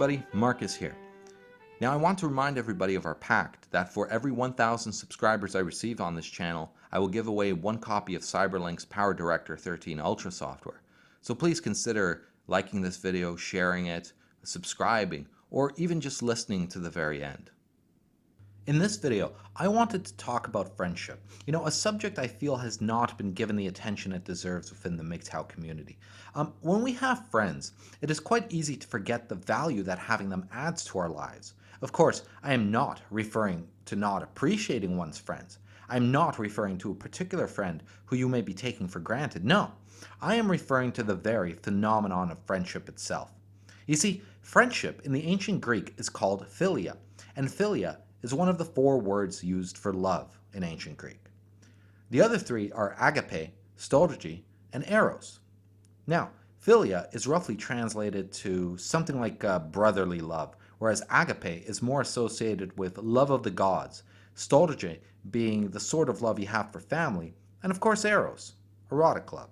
everybody, Marcus here. Now I want to remind everybody of our pact that for every 1,000 subscribers I receive on this channel, I will give away one copy of Cyberlink's Power Director 13 Ultra software. So please consider liking this video, sharing it, subscribing, or even just listening to the very end. In this video, I wanted to talk about friendship. A subject I feel has not been given the attention it deserves within the mgtow community. When we have friends, it is quite easy to forget the value that having them adds to our lives. Of course, I am not referring to not appreciating one's friends. I am not referring to a particular friend who you may be taking for granted. No, I am referring to the very phenomenon of friendship itself. You see, friendship in the ancient Greek is called philia, and philia is one of the 4 words used for love in ancient Greek. The other 3 are agape, storge, and eros. Now, philia is roughly translated to something like brotherly love, whereas agape is more associated with love of the gods, storge being the sort of love you have for family, and of course eros, erotic love.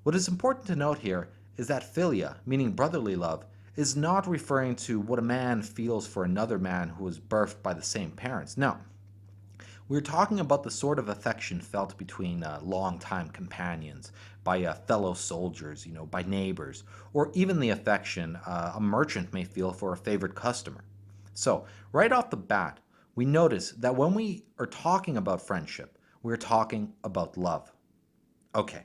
What is important to note here is that philia, meaning brotherly love, is not referring to what a man feels for another man who was birthed by the same parents. No. We're talking about the sort of affection felt between longtime companions, by fellow soldiers, by neighbors, or even the affection a merchant may feel for a favorite customer. So, right off the bat, we notice that when we are talking about friendship, we're talking about love. Okay,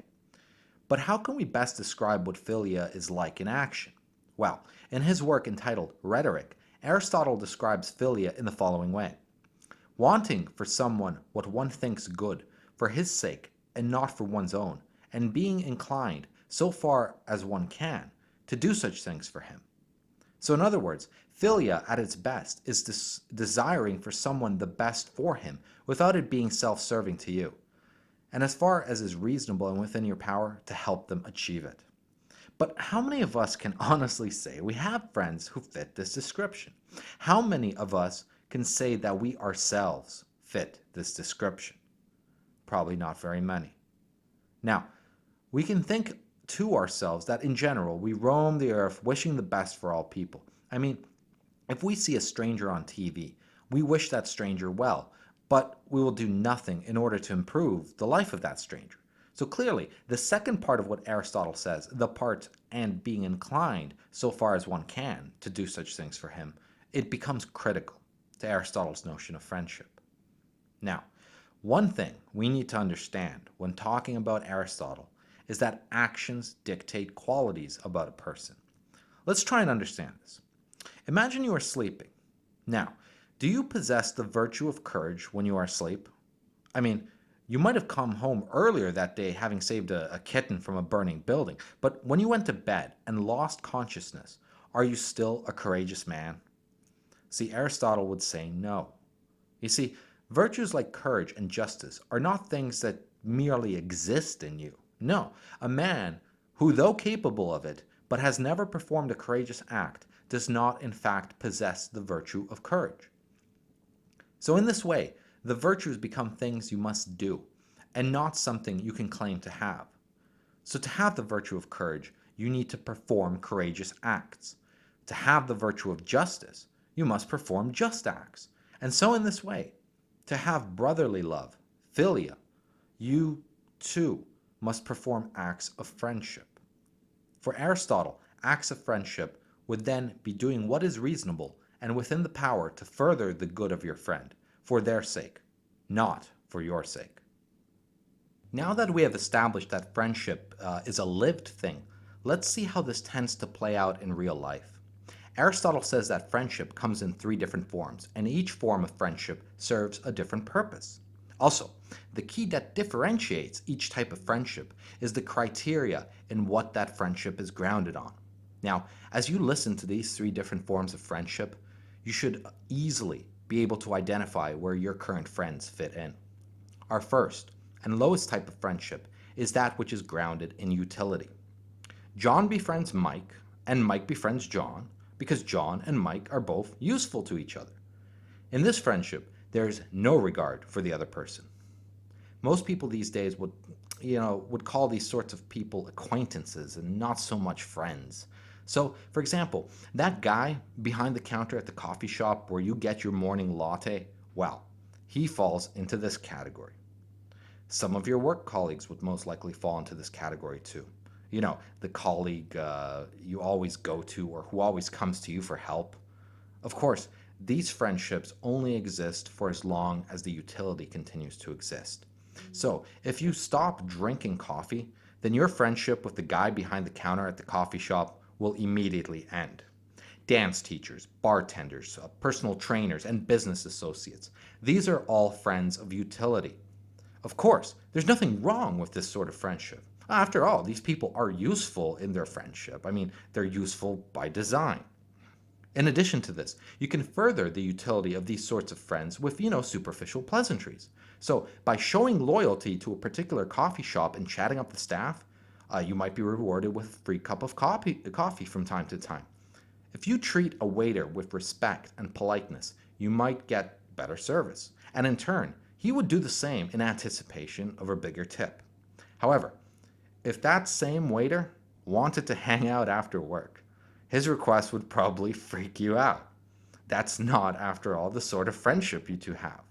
but how can we best describe what philia is like in action? Well, in his work entitled Rhetoric, Aristotle describes philia in the following way. Wanting for someone what one thinks good, for his sake and not for one's own, and being inclined, so far as one can, to do such things for him. So in other words, philia at its best is desiring for someone the best for him without it being self-serving to you, and as far as is reasonable and within your power to help them achieve it. But how many of us can honestly say we have friends who fit this description? How many of us can say that we ourselves fit this description? Probably not very many. Now, we can think to ourselves that in general we roam the earth wishing the best for all people. I mean, if we see a stranger on TV, we wish that stranger well, but we will do nothing in order to improve the life of that stranger. So clearly, the second part of what Aristotle says, the part and being inclined, so far as one can, to do such things for him, it becomes critical to Aristotle's notion of friendship. Now, one thing we need to understand when talking about Aristotle is that actions dictate qualities about a person. Let's try and understand this. Imagine you are sleeping. Now, do you possess the virtue of courage when you are asleep? I mean, you might have come home earlier that day having saved a kitten from a burning building, but when you went to bed and lost consciousness, are you still a courageous man? See, Aristotle would say no. You see, virtues like courage and justice are not things that merely exist in you. No, a man who, though capable of it, but has never performed a courageous act, does not in fact possess the virtue of courage. So in this way, the virtues become things you must do, and not something you can claim to have. So to have the virtue of courage, you need to perform courageous acts. To have the virtue of justice, you must perform just acts. And so in this way, to have brotherly love, philia, you too must perform acts of friendship. For Aristotle, acts of friendship would then be doing what is reasonable and within the power to further the good of your friend, for their sake, not for your sake. Now that we have established that friendship is a lived thing, let's see how this tends to play out in real life. Aristotle says that friendship comes in 3 different forms, and each form of friendship serves a different purpose. Also, the key that differentiates each type of friendship is the criteria in what that friendship is grounded on. Now, as you listen to these 3 different forms of friendship, you should easily be able to identify where your current friends fit in. Our first and lowest type of friendship is that which is grounded in utility. John befriends Mike, and Mike befriends John, because John and Mike are both useful to each other. In this friendship, there is no regard for the other person. Most people these days would call these sorts of people acquaintances and not so much friends. So, for example, that guy behind the counter at the coffee shop where you get your morning latte, well, he falls into this category. Some of your work colleagues would most likely fall into this category too. You know, the colleague you always go to or who always comes to you for help. Of course, these friendships only exist for as long as the utility continues to exist. So, if you stop drinking coffee, then your friendship with the guy behind the counter at the coffee shop will immediately end. Dance teachers, bartenders, personal trainers, and business associates. These are all friends of utility. Of course, there's nothing wrong with this sort of friendship. After all, these people are useful in their friendship. I mean, they're useful by design. In addition to this, you can further the utility of these sorts of friends with, superficial pleasantries. So, by showing loyalty to a particular coffee shop and chatting up the staff, you might be rewarded with a free cup of coffee from time to time. If you treat a waiter with respect and politeness, you might get better service. And in turn, he would do the same in anticipation of a bigger tip. However, if that same waiter wanted to hang out after work, his request would probably freak you out. That's not, after all, the sort of friendship you two have.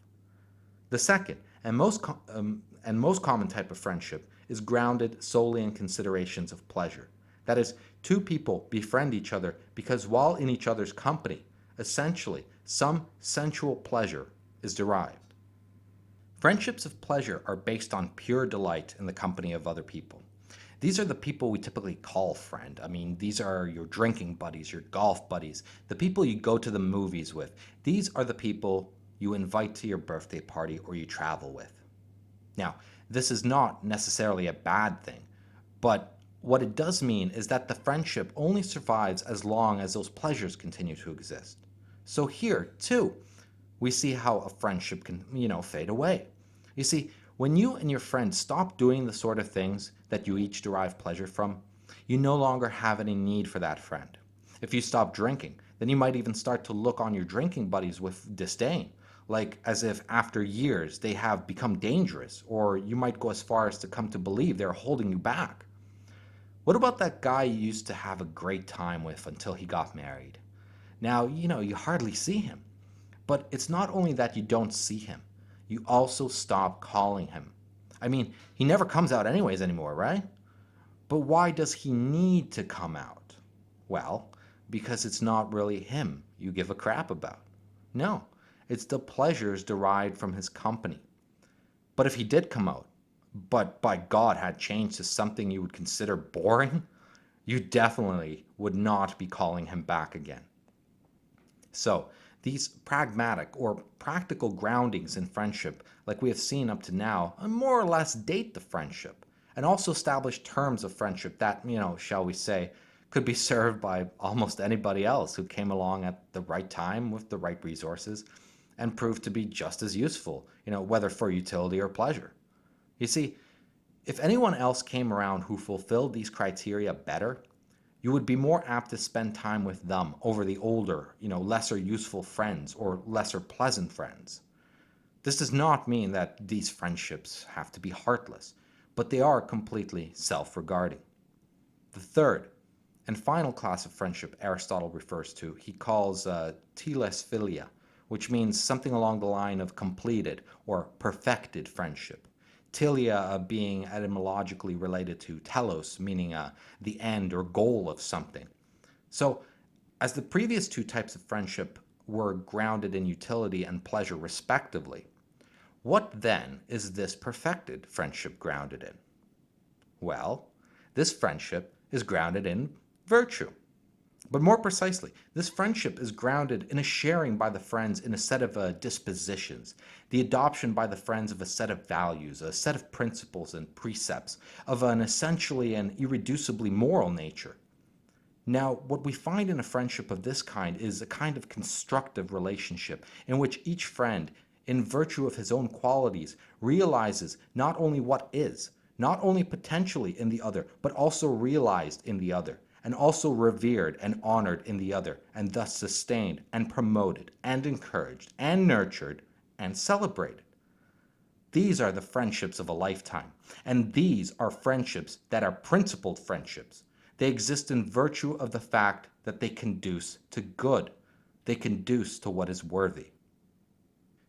The second and most common type of friendship is grounded solely in considerations of pleasure. That is, two people befriend each other because while in each other's company, essentially, some sensual pleasure is derived. Friendships of pleasure are based on pure delight in the company of other people. These are the people we typically call friend. I mean, these are your drinking buddies, your golf buddies, the people you go to the movies with. These are the people you invite to your birthday party or you travel with. Now, this is not necessarily a bad thing, but what it does mean is that the friendship only survives as long as those pleasures continue to exist. So here, too, we see how a friendship can, fade away. You see, when you and your friend stop doing the sort of things that you each derive pleasure from, you no longer have any need for that friend. If you stop drinking, then you might even start to look on your drinking buddies with disdain, like as if after years they have become dangerous, or you might go as far as to come to believe they're holding you back. What about that guy you used to have a great time with until he got married? Now, you hardly see him. But it's not only that you don't see him, you also stop calling him. I mean, he never comes out anyways anymore, right? But why does he need to come out? Well, because it's not really him you give a crap about. No, it's the pleasures derived from his company. But if he did come out, but by God had changed to something you would consider boring, you definitely would not be calling him back again. So, these pragmatic or practical groundings in friendship, like we have seen up to now, more or less date the friendship and also establish terms of friendship that, shall we say, could be served by almost anybody else who came along at the right time with the right resources and proved to be just as useful, whether for utility or pleasure. You see, if anyone else came around who fulfilled these criteria better, you would be more apt to spend time with them over the older, lesser useful friends or lesser pleasant friends. This does not mean that these friendships have to be heartless, but they are completely self-regarding. The third and final class of friendship Aristotle refers to, he calls philia, which means something along the line of completed or perfected friendship. Philia being etymologically related to telos, meaning the end or goal of something. So, as the previous two types of friendship were grounded in utility and pleasure respectively, what then is this perfected friendship grounded in? Well, this friendship is grounded in virtue. But more precisely, this friendship is grounded in a sharing by the friends in a set of dispositions, the adoption by the friends of a set of values, a set of principles and precepts of an essentially and irreducibly moral nature. Now, what we find in a friendship of this kind is a kind of constructive relationship in which each friend, in virtue of his own qualities, realizes not only what is, not only potentially in the other, but also realized in the other, and also revered and honored in the other, and thus sustained and promoted and encouraged and nurtured and celebrated. These are the friendships of a lifetime, and these are friendships that are principled friendships. They exist in virtue of the fact that they conduce to good. They conduce to what is worthy.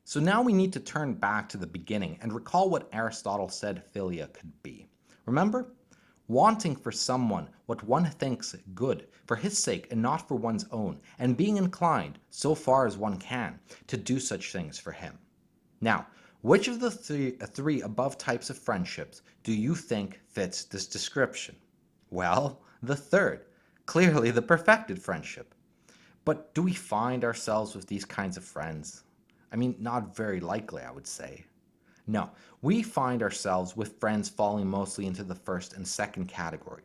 So now we need to turn back to the beginning and recall what Aristotle said philia could be. Remember? Wanting for someone what one thinks good, for his sake and not for one's own, and being inclined, so far as one can, to do such things for him. Now, which of the three above types of friendships do you think fits this description? Well, the third, clearly the perfected friendship. But do we find ourselves with these kinds of friends? I mean, not very likely, I would say. No, we find ourselves with friends falling mostly into the first and second category.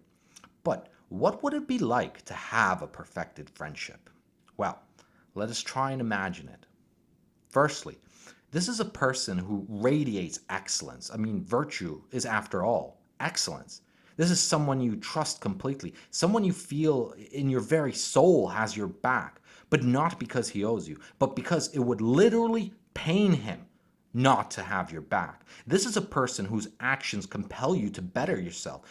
But what would it be like to have a perfected friendship? Well, let us try and imagine it. Firstly, this is a person who radiates excellence. I mean, virtue is, after all, excellence. This is someone you trust completely, someone you feel in your very soul has your back, but not because he owes you, but because it would literally pain him not to have your back. This is a person whose actions compel you to better yourself.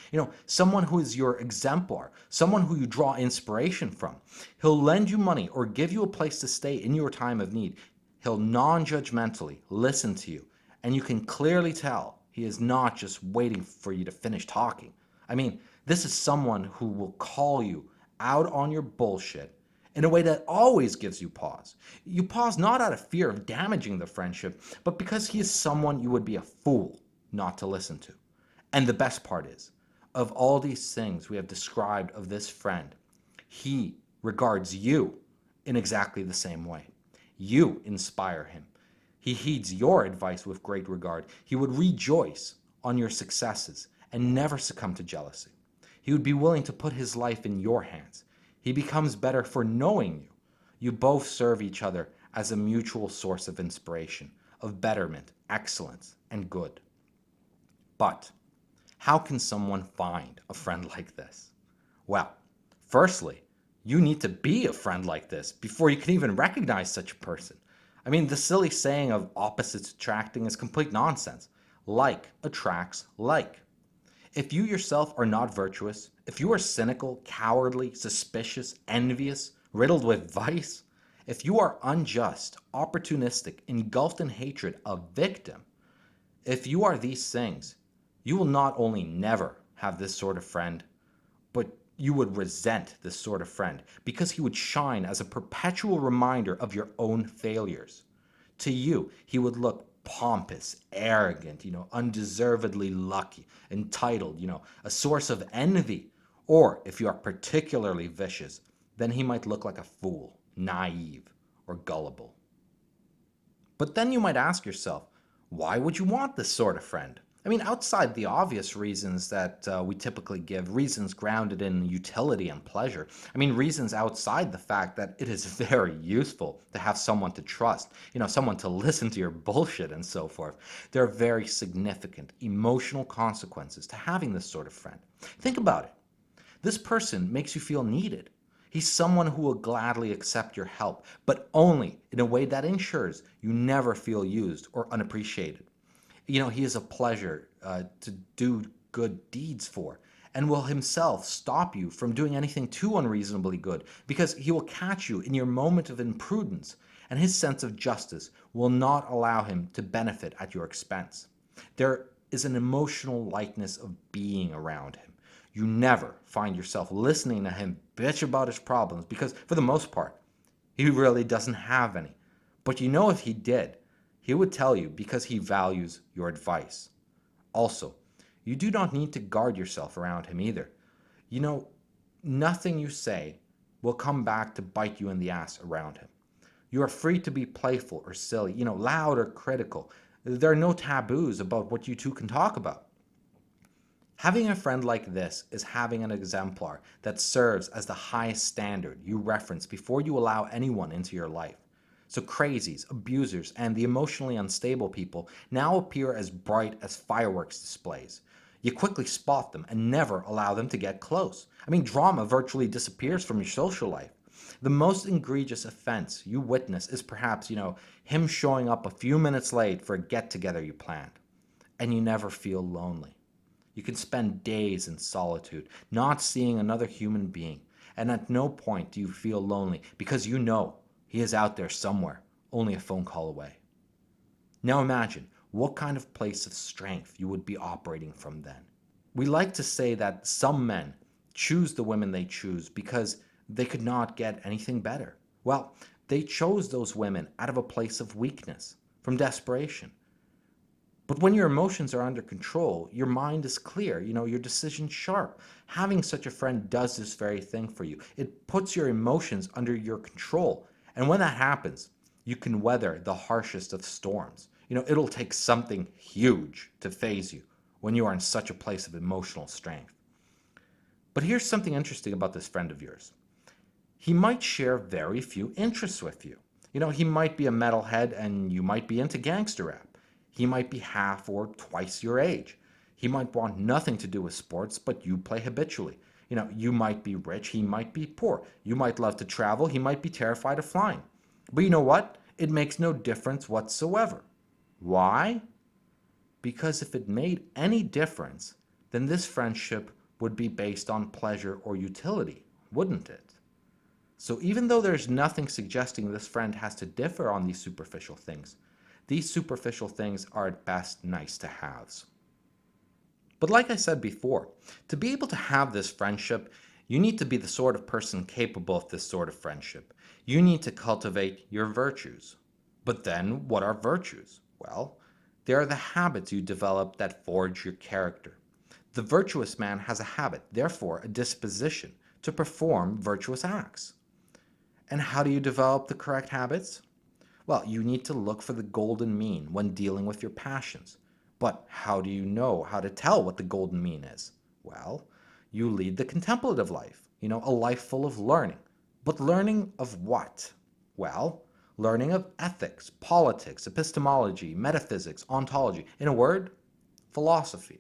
Someone who is your exemplar, someone who you draw inspiration from. He'll lend you money or give you a place to stay in your time of need. He'll non-judgmentally listen to you, and you can clearly tell he is not just waiting for you to finish talking. I mean, this is someone who will call you out on your bullshit in a way that always gives you pause. You pause not out of fear of damaging the friendship, but because he is someone you would be a fool not to listen to. And the best part is, of all these things we have described of this friend, he regards you in exactly the same way. You inspire him. He heeds your advice with great regard. He would rejoice on your successes and never succumb to jealousy. He would be willing to put his life in your hands. He becomes better for knowing you. You both serve each other as a mutual source of inspiration, of betterment, excellence, and good. But how can someone find a friend like this? Well, firstly, you need to be a friend like this before you can even recognize such a person. I mean, the silly saying of opposites attracting is complete nonsense. Like attracts like. If you yourself are not virtuous, if you are cynical, cowardly, suspicious, envious, riddled with vice, if you are unjust, opportunistic, engulfed in hatred, a victim, if you are these things, you will not only never have this sort of friend, but you would resent this sort of friend because he would shine as a perpetual reminder of your own failures. To you, he would look pompous, arrogant, undeservedly lucky, entitled, a source of envy. Or if you are particularly vicious, then he might look like a fool, naive, or gullible. But then you might ask yourself, why would you want this sort of friend? I mean, outside the obvious reasons that we typically give, reasons grounded in utility and pleasure. I mean, reasons outside the fact that it is very useful to have someone to trust, someone to listen to your bullshit and so forth. There are very significant emotional consequences to having this sort of friend. Think about it. This person makes you feel needed. He's someone who will gladly accept your help, but only in a way that ensures you never feel used or unappreciated. He is a pleasure to do good deeds for, and will himself stop you from doing anything too unreasonably good, because he will catch you in your moment of imprudence, and his sense of justice will not allow him to benefit at your expense. There is an emotional likeness of being around him. You never find yourself listening to him bitch about his problems, because for the most part, he really doesn't have any. But if he did, he would tell you because he values your advice. Also, you do not need to guard yourself around him either. Nothing you say will come back to bite you in the ass around him. You are free to be playful or silly, loud or critical. There are no taboos about what you two can talk about. Having a friend like this is having an exemplar that serves as the highest standard you reference before you allow anyone into your life. So crazies, abusers, and the emotionally unstable people now appear as bright as fireworks displays. You quickly spot them and never allow them to get close. I mean, drama virtually disappears from your social life. The most egregious offense you witness is perhaps, him showing up a few minutes late for a get-together you planned. And you never feel lonely. You can spend days in solitude, not seeing another human being, and at no point do you feel lonely because you know he is out there somewhere, only a phone call away. Now imagine what kind of place of strength you would be operating from then. We like to say that some men choose the women they choose because they could not get anything better. Well, they chose those women out of a place of weakness, from desperation. But when your emotions are under control, your mind is clear, your decision's sharp. Having such a friend does this very thing for you. It puts your emotions under your control. And when that happens, you can weather the harshest of storms. It'll take something huge to phase you when you are in such a place of emotional strength. But here's something interesting about this friend of yours. He might share very few interests with you. He might be a metalhead and you might be into gangster rap. He might be half or twice your age. He might want nothing to do with sports, but you play habitually. You might be rich, he might be poor. You might love to travel, he might be terrified of flying. But you know what? It makes no difference whatsoever. Why? Because if it made any difference, then this friendship would be based on pleasure or utility, wouldn't it? So even though there's nothing suggesting this friend has to differ on these superficial things are at best nice to haves. But like I said before, to be able to have this friendship, you need to be the sort of person capable of this sort of friendship. You need to cultivate your virtues. But then, what are virtues? Well, they are the habits you develop that forge your character. The virtuous man has a habit, therefore a disposition, to perform virtuous acts. And how do you develop the correct habits? Well, you need to look for the golden mean when dealing with your passions. But how do you know how to tell what the golden mean is? Well, you lead the contemplative life, a life full of learning. But learning of what? Well, learning of ethics, politics, epistemology, metaphysics, ontology. In a word, philosophy.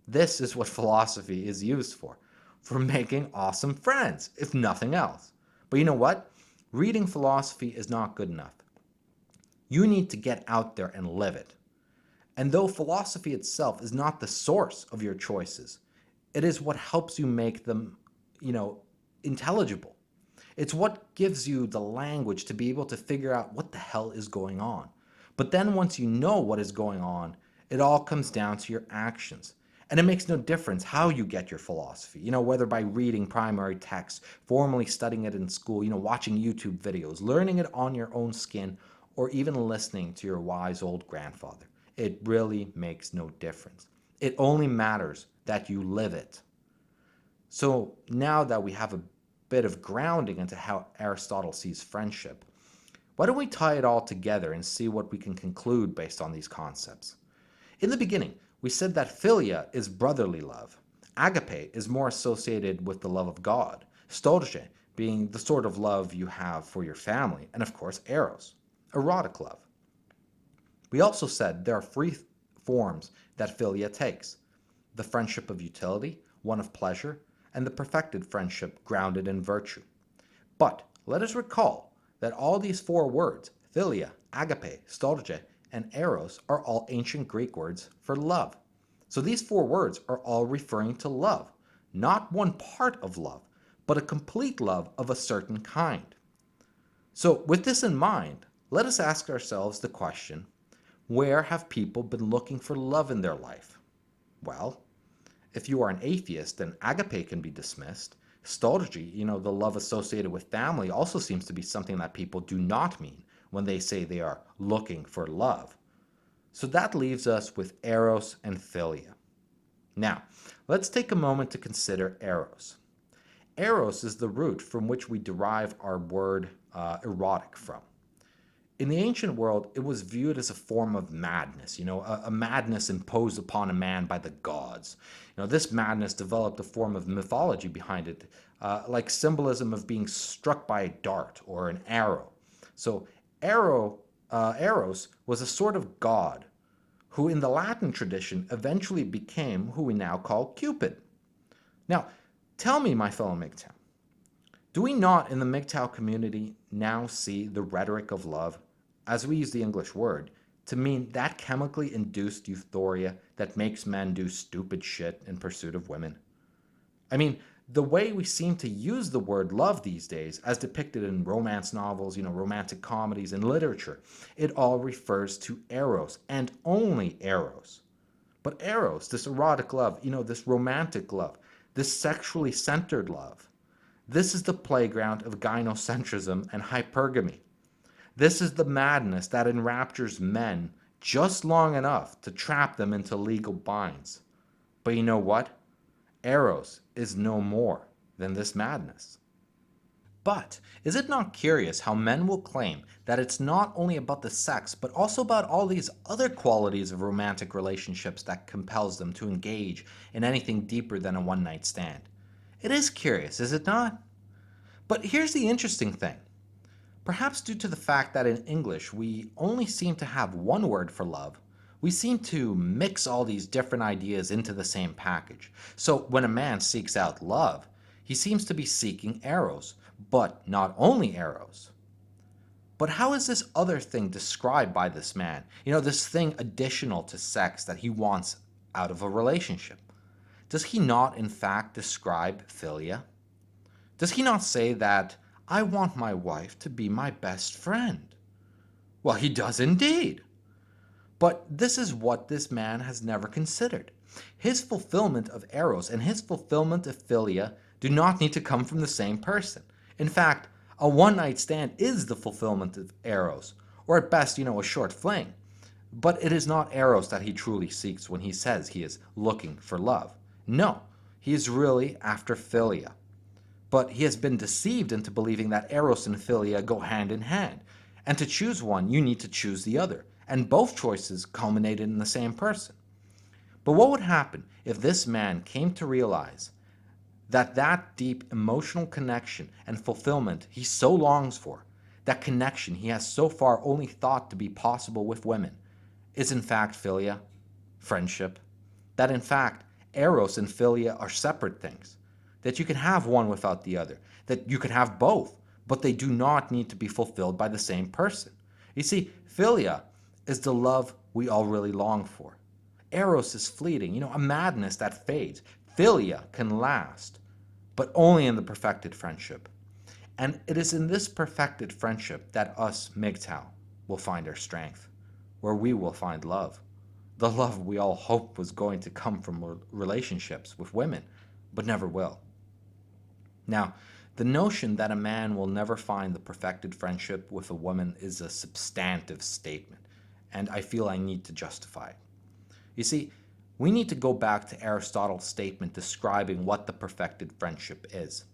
This is what philosophy is used for making awesome friends, if nothing else. But you know what? Reading philosophy is not good enough. You need to get out there and live it. And though philosophy itself is not the source of your choices, it is what helps you make them, intelligible. It's what gives you the language to be able to figure out what the hell is going on. But then once you know what is going on, it all comes down to your actions. And it makes no difference how you get your philosophy, whether by reading primary text, formally studying it in school, watching YouTube videos, learning it on your own skin, or even listening to your wise old grandfather. It really makes no difference. It only matters that you live it. So now that we have a bit of grounding into how Aristotle sees friendship, why don't we tie it all together and see what we can conclude based on these concepts? In the beginning, we said that philia is brotherly love. Agape is more associated with the love of God. Storge being the sort of love you have for your family. And of course, Eros, erotic love. We also said there are three forms that philia takes: the friendship of utility, one of pleasure, and the perfected friendship grounded in virtue. But let us recall that all these four words, philia, agape, storge, and eros, are all ancient Greek words for love. So these four words are all referring to love, not one part of love, but a complete love of a certain kind. So with this in mind, let us ask ourselves the question, where have people been looking for love in their life? Well, if you are an atheist, then agape can be dismissed. Storge, the love associated with family, also seems to be something that people do not mean when they say they are looking for love. So that leaves us with Eros and philia. Now, let's take a moment to consider Eros. Eros is the root from which we derive our word erotic from. In the ancient world, it was viewed as a form of madness, a madness imposed upon a man by the gods. This madness developed a form of mythology behind it, like symbolism of being struck by a dart or an arrow. So Eros was a sort of god who in the Latin tradition eventually became who we now call Cupid. Now, tell me, my fellow mgtow, do we not in the mgtow community now see the rhetoric of love, as we use the English word, to mean that chemically induced euphoria that makes men do stupid shit in pursuit of women. I mean, the way we seem to use the word love these days, as depicted in romance novels, romantic comedies, and literature, it all refers to Eros and only Eros. But Eros, this erotic love, this romantic love, this sexually centered love, this is the playground of gynocentrism and hypergamy. This is the madness that enraptures men just long enough to trap them into legal binds. But you know what? Eros is no more than this madness. But is it not curious how men will claim that it's not only about the sex, but also about all these other qualities of romantic relationships that compels them to engage in anything deeper than a one-night stand? It is curious, is it not? But here's the interesting thing. Perhaps due to the fact that in English we only seem to have one word for love, we seem to mix all these different ideas into the same package. So when a man seeks out love, he seems to be seeking Eros, but not only Eros. But how is this other thing described by this man? This thing additional to sex that he wants out of a relationship. Does he not in fact describe philia? Does he not say that I want my wife to be my best friend? Well, he does indeed. But this is what this man has never considered. His fulfillment of Eros and his fulfillment of philia do not need to come from the same person. In fact, a one-night stand is the fulfillment of Eros, or at best, a short fling. But it is not Eros that he truly seeks when he says he is looking for love. No, he is really after philia. But he has been deceived into believing that Eros and philia go hand in hand. And to choose one, you need to choose the other. And both choices culminated in the same person. But what would happen if this man came to realize that deep emotional connection and fulfillment he so longs for, that connection he has so far only thought to be possible with women, is in fact philia, friendship? That in fact, Eros and philia are separate things? That you can have one without the other, that you can have both, but they do not need to be fulfilled by the same person. You see, philia is the love we all really long for. Eros is fleeting, a madness that fades. Philia can last, but only in the perfected friendship. And it is in this perfected friendship that us, mgtow, will find our strength, where we will find love. The love we all hoped was going to come from relationships with women, but never will. Now, the notion that a man will never find the perfected friendship with a woman is a substantive statement, and I feel I need to justify it. You see, we need to go back to Aristotle's statement describing what the perfected friendship is.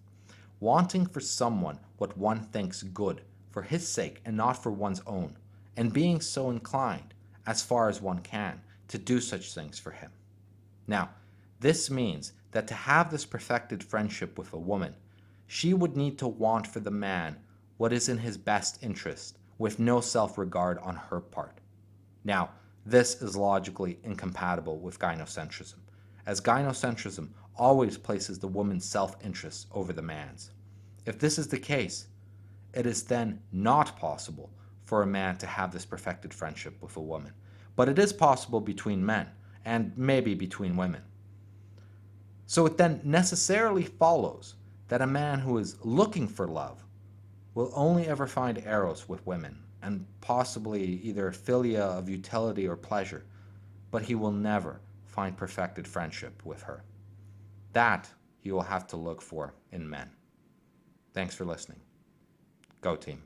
Wanting for someone what one thinks good for his sake and not for one's own, and being so inclined, as far as one can, to do such things for him. Now, this means that to have this perfected friendship with a woman, she would need to want for the man what is in his best interest, with no self-regard on her part. Now, this is logically incompatible with gynocentrism, as gynocentrism always places the woman's self-interest over the man's. If this is the case, it is then not possible for a man to have this perfected friendship with a woman. But it is possible between men, and maybe between women. So it then necessarily follows that a man who is looking for love will only ever find Eros with women, and possibly either philia of utility or pleasure, but he will never find perfected friendship with her. That he will have to look for in men. Thanks for listening. Go team.